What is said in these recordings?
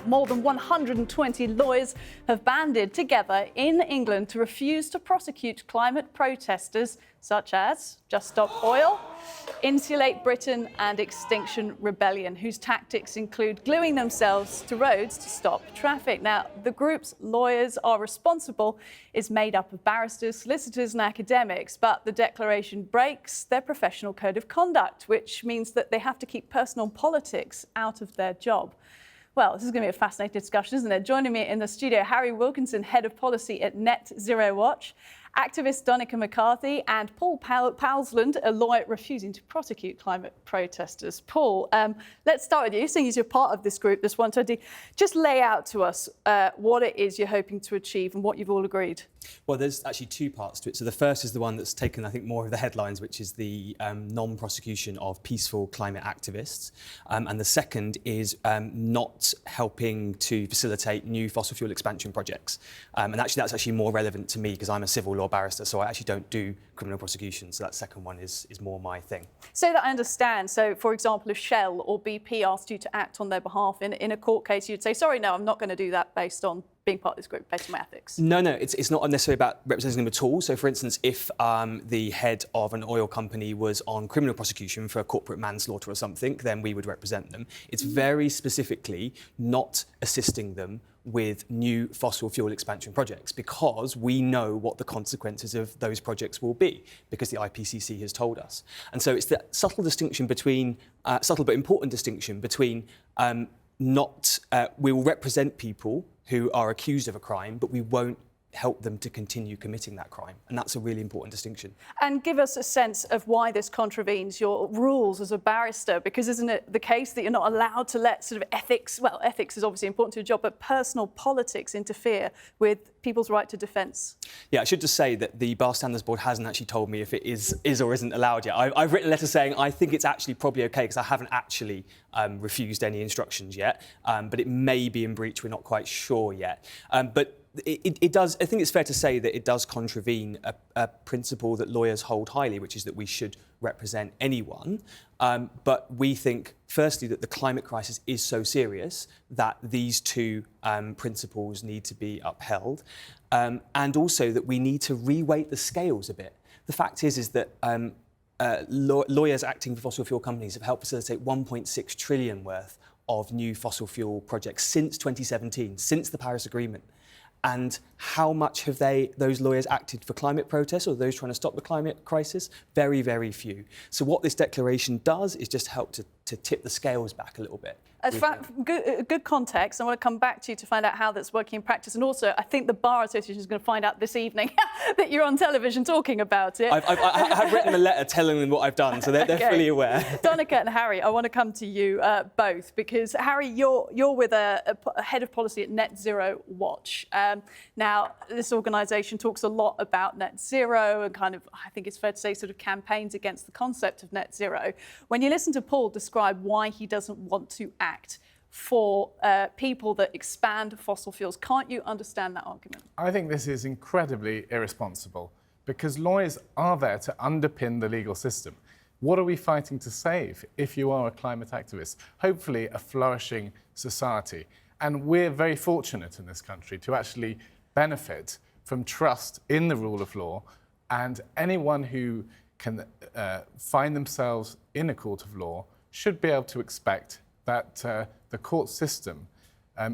more than 120 lawyers have banded together in England to refuse to prosecute climate protesters such as Just Stop Oil, Insulate Britain and Extinction Rebellion, whose tactics include gluing themselves to roads to stop traffic. Now, the group's lawyers are responsible is made up of barristers, solicitors and academics, but the declaration breaks their professional code of conduct, which means that they have to keep personal politics out of their job. Well, this is going to be a fascinating discussion, isn't it? Joining me in the studio, Harry Wilkinson, Head of Policy at Net Zero Watch, activist Donnachadh Mccarthy, and Paul Powlesland, a lawyer refusing to prosecute climate protesters. Paul, let's start with you, seeing as you're part of this group, this 120. Just lay out to us what it is you're hoping to achieve and what you've all agreed. Well, there's actually two parts to it. So the first is the one that's taken, I think, more of the headlines, which is the non-prosecution of peaceful climate activists. And the second is not helping to facilitate new fossil fuel expansion projects. And actually, that's actually more relevant to me because I'm a civil law barrister, so I actually don't do criminal prosecution. So that second one is more my thing. So that I understand. So, for example, if Shell or BP asked you to act on their behalf in a court case, you'd say, sorry, no, I'm not going to do that based on being part of this group, based on my ethics. No, it's not necessarily about representing them at all. So, for instance, if the head of an oil company was on criminal prosecution for corporate manslaughter or something, then we would represent them. It's very specifically not assisting them with new fossil fuel expansion projects because we know what the consequences of those projects will be because the IPCC has told us. And so it's the subtle distinction between, subtle but important distinction between we will represent people who are accused of a crime, but we won't help them to continue committing that crime. And that's a really important distinction. And give us a sense of why this contravenes your rules as a barrister, because isn't it the case that you're not allowed to let sort of ethics, well, ethics is obviously important to your job, but personal politics interfere with people's right to defence? Yeah, I should just say that the Bar Standards Board hasn't actually told me if it is or isn't allowed yet. I've written a letter saying I think it's actually probably OK because I haven't actually refused any instructions yet, but it may be in breach. We're not quite sure yet. But it does. I think it's fair to say that it does contravene a principle that lawyers hold highly, which is that we should represent anyone. But we think, firstly, that the climate crisis is so serious that these two principles need to be upheld, and also that we need to reweight the scales a bit. The fact is that lawyers acting for fossil fuel companies have helped facilitate 1.6 trillion worth of new fossil fuel projects since 2017, since the Paris Agreement. And how much have those lawyers acted for climate protests or those trying to stop the climate crisis? Very, very few. So what this declaration does is just help to tip the scales back a little bit. Good context. I want to come back to you to find out how that's working in practice. And also, I think the Bar Association is going to find out this evening that you're on television talking about it. I have written a letter telling them what I've done, so they're fully aware. Donnachadh and Harry, I want to come to you both, because, Harry, you're with a head of policy at Net Zero Watch. Now, this organisation talks a lot about net zero and kind of, I think it's fair to say, sort of campaigns against the concept of net zero. When you listen to Paul describe why he doesn't want to act for people that expand fossil fuels, can't you understand that argument? I think this is incredibly irresponsible because lawyers are there to underpin the legal system. What are we fighting to save if you are a climate activist? Hopefully a flourishing society. And we're very fortunate in this country to actually benefit from trust in the rule of law, and anyone who can find themselves in a court of law should be able to expect that the court system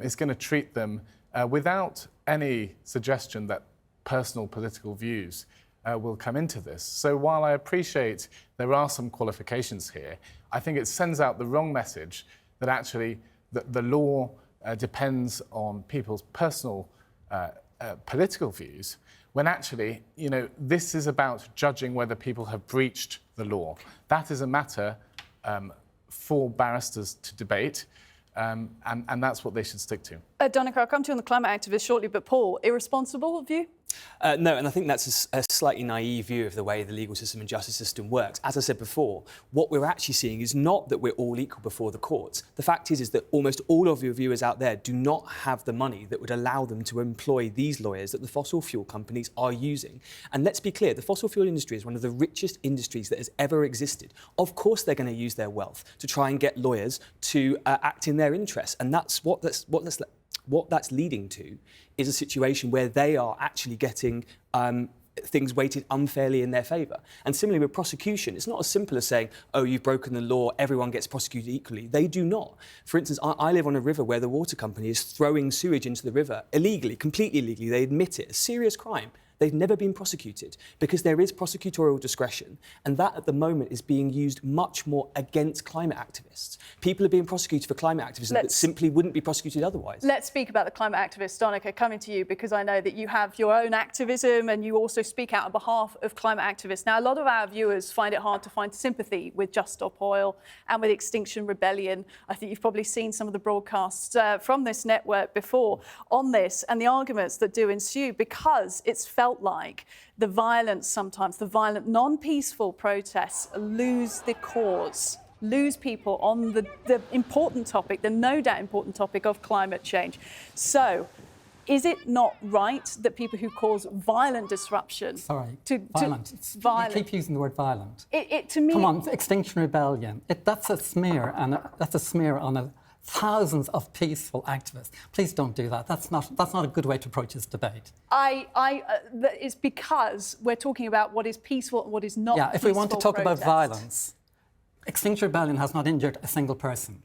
is going to treat them without any suggestion that personal political views will come into this. So while I appreciate there are some qualifications here, I think it sends out the wrong message that actually the law depends on people's personal political views, when actually, you know, this is about judging whether people have breached the law. That is a matter for barristers to debate, and that's what they should stick to. Donnachadh, I'll come to you on the climate activist shortly, but Paul, irresponsible of you? No, and I think that's a slightly naive view of the way the legal system and justice system works. As I said before, what we're actually seeing is not that we're all equal before the courts. The fact is that almost all of your viewers out there do not have the money that would allow them to employ these lawyers that the fossil fuel companies are using. And let's be clear, the fossil fuel industry is one of the richest industries that has ever existed. Of course they're going to use their wealth to try and get lawyers to act in their interests. And that's what that's leading to is a situation where they are actually getting things weighted unfairly in their favour. And similarly with prosecution, it's not as simple as saying, oh, you've broken the law, everyone gets prosecuted equally. They do not. For instance, I live on a river where the water company is throwing sewage into the river illegally, completely illegally. They admit it, a serious crime. They've never been prosecuted because there is prosecutorial discretion, and that at the moment is being used much more against climate activists. People are being prosecuted for climate activism that simply wouldn't be prosecuted otherwise. Let's speak about the climate activists. Donnachadh, coming to you because I know that you have your own activism and you also speak out on behalf of climate activists. Now, a lot of our viewers find it hard to find sympathy with Just Stop Oil and with Extinction Rebellion. I think you've probably seen some of the broadcasts from this network before on this and the arguments that do ensue because it's felt like the violence sometimes, the violent, non-peaceful protests lose the cause, lose people on the important topic, the no doubt important topic of climate change. So, is it not right that people who cause violent disruption... Violent. Violent. You keep using the word violent. To me... Come on, Extinction Rebellion. That's a smear, and that's a smear on thousands of peaceful activists. Please don't do that. That's not a good way to approach this debate. It's because we're talking about what is peaceful and what is not peaceful. Yeah, if we want to talk about violence, Extinction Rebellion has not injured a single person.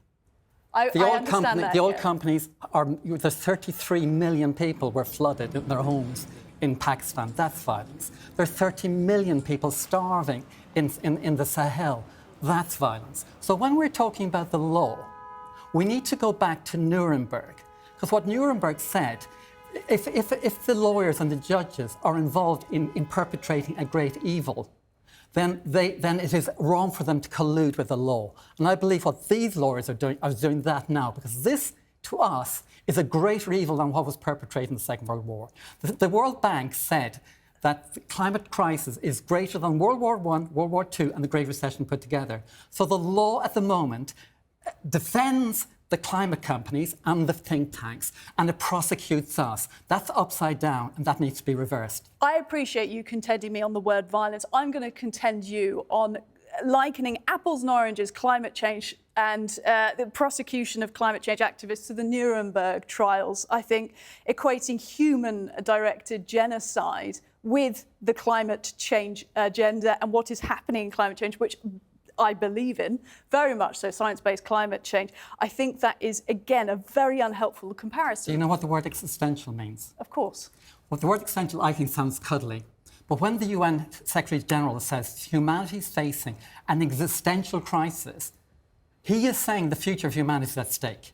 The oil companies there's 33 million people were flooded in their homes in Pakistan. That's violence. There's 30 million people starving in the Sahel. That's violence. So when we're talking about the law, we need to go back to Nuremberg, because what Nuremberg said, if the lawyers and the judges are involved in perpetrating a great evil, then it is wrong for them to collude with the law. And I believe what these lawyers are doing that now, because this, to us, is a greater evil than what was perpetrated in the Second World War. The World Bank said that the climate crisis is greater than World War I, World War II, and the Great Recession put together. So the law at the moment defends the climate companies and the think tanks, and it prosecutes us. That's upside down, and that needs to be reversed. I appreciate you contending me on the word violence. I'm going to contend you on likening apples and oranges, climate change, and the prosecution of climate change activists to the Nuremberg trials. I think equating human-directed genocide with the climate change agenda and what is happening in climate change, which I believe in, very much so, science-based climate change. I think that is, again, a very unhelpful comparison. Do you know what the word existential means? Of course. Well, the word existential, I think, sounds cuddly. But when the UN Secretary-General says humanity is facing an existential crisis, he is saying the future of humanity is at stake.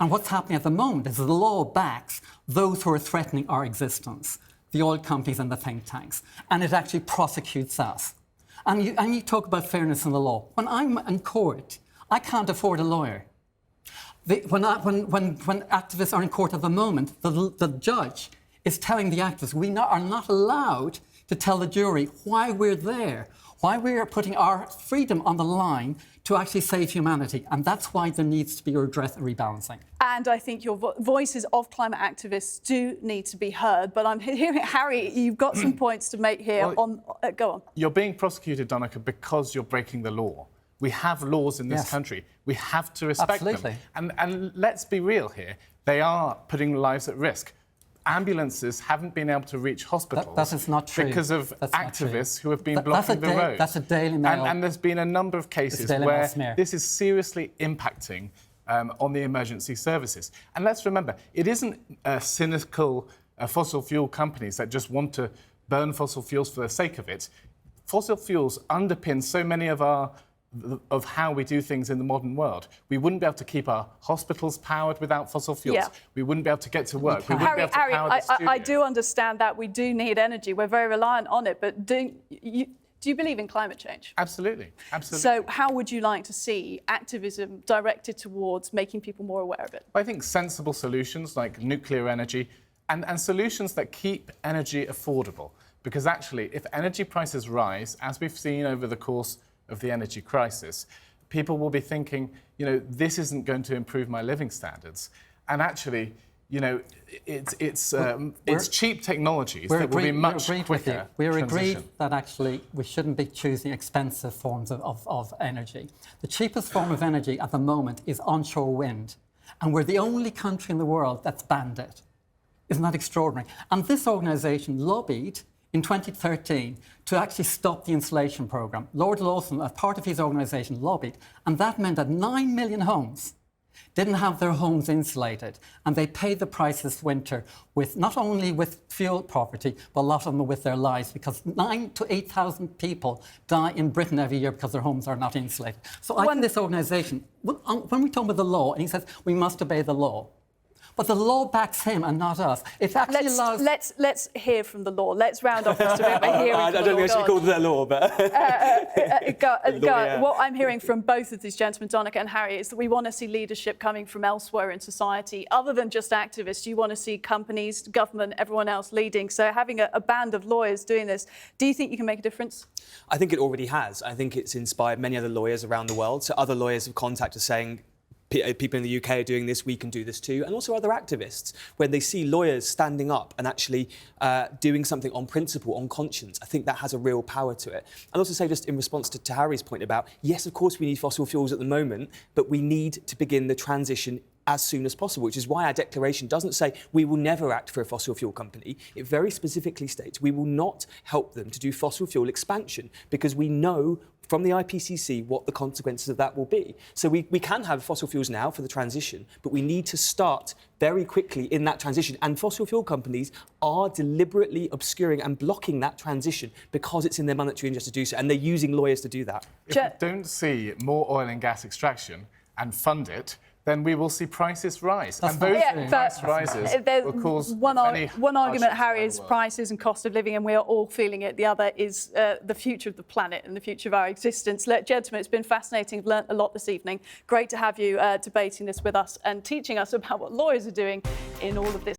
And what's happening at the moment is the law backs those who are threatening our existence, the oil companies and the think tanks, and it actually prosecutes us. And you talk about fairness in the law. When I'm in court, I can't afford a lawyer. When activists are in court at the moment, the judge is telling the activists we are not allowed to tell the jury why we're there, why we are putting our freedom on the line to actually save humanity. And that's why there needs to be a redress and rebalancing. And I think your voices of climate activists do need to be heard. But I'm hearing, Harry, you've got some points to make here. Go on. You're being prosecuted, Donnachadh, because you're breaking the law. We have laws in this country. We have to respect them. And let's be real here. They are putting lives at risk. Ambulances haven't been able to reach hospitals that is not true. Because of activists who have been blocking the road. That's a Daily Mail. And there's been a number of cases where this is seriously impacting on the emergency services. And let's remember, it isn't cynical fossil fuel companies that just want to burn fossil fuels for the sake of it. Fossil fuels underpin so many of how we do things in the modern world. We wouldn't be able to keep our hospitals powered without fossil fuels. Yeah. We wouldn't be able to get to work. We wouldn't be able to power the studio. I do understand that we do need energy. We're very reliant on it. But do you believe in climate change? Absolutely. Absolutely. So how would you like to see activism directed towards making people more aware of it? I think sensible solutions like nuclear energy, and solutions that keep energy affordable. Because actually, if energy prices rise, as we've seen over the course of the energy crisis, people will be thinking, you know, this isn't going to improve my living standards. And actually, you know, it's cheap technologies that will be much quicker. We're agreed that actually we shouldn't be choosing expensive forms of energy. The cheapest form of energy at the moment is onshore wind. And we're the only country in the world that's banned it. Isn't that extraordinary? And this organisation lobbied in 2013 to actually stop the insulation programme. Lord Lawson, as part of his organisation, lobbied, and that meant that 9 million homes didn't have their homes insulated, and they paid the price this winter with not only with fuel poverty, but a lot of them with their lives, because 9,000 to 8,000 people die in Britain every year because their homes are not insulated. So I think this organisation, when we talk about the law, and he says we must obey the law, but the law backs him and not us. It actually allows... Let's hear from the law. Let's round off just a bit by hearing from the law. I don't think I should call the law, but... What I'm hearing from both of these gentlemen, Donnachadh and Harry, is that we want to see leadership coming from elsewhere in society, other than just activists. You want to see companies, government, everyone else leading. So having a band of lawyers doing this, do you think you can make a difference? I think it already has. I think it's inspired many other lawyers around the world. So other lawyers have contacted us saying, people in the UK are doing this, we can do this too. And also other activists, when they see lawyers standing up and actually doing something on principle, on conscience, I think that has a real power to it. And also say, just in response to Harry's point about, yes, of course we need fossil fuels at the moment, but we need to begin the transition as soon as possible, which is why our declaration doesn't say we will never act for a fossil fuel company. It very specifically states we will not help them to do fossil fuel expansion, because we know from the IPCC what the consequences of that will be. So we can have fossil fuels now for the transition, but we need to start very quickly in that transition. And fossil fuel companies are deliberately obscuring and blocking that transition because it's in their monetary interest to do so, and they're using lawyers to do that. If we don't see more oil and gas extraction and fund it, then we will see prices rise. And those price rises will cause one argument, Harry, is prices and cost of living, and we are all feeling it. The other is the future of the planet and the future of our existence. Gentlemen, it's been fascinating. I've learnt a lot this evening. Great to have you debating this with us and teaching us about what lawyers are doing in all of this.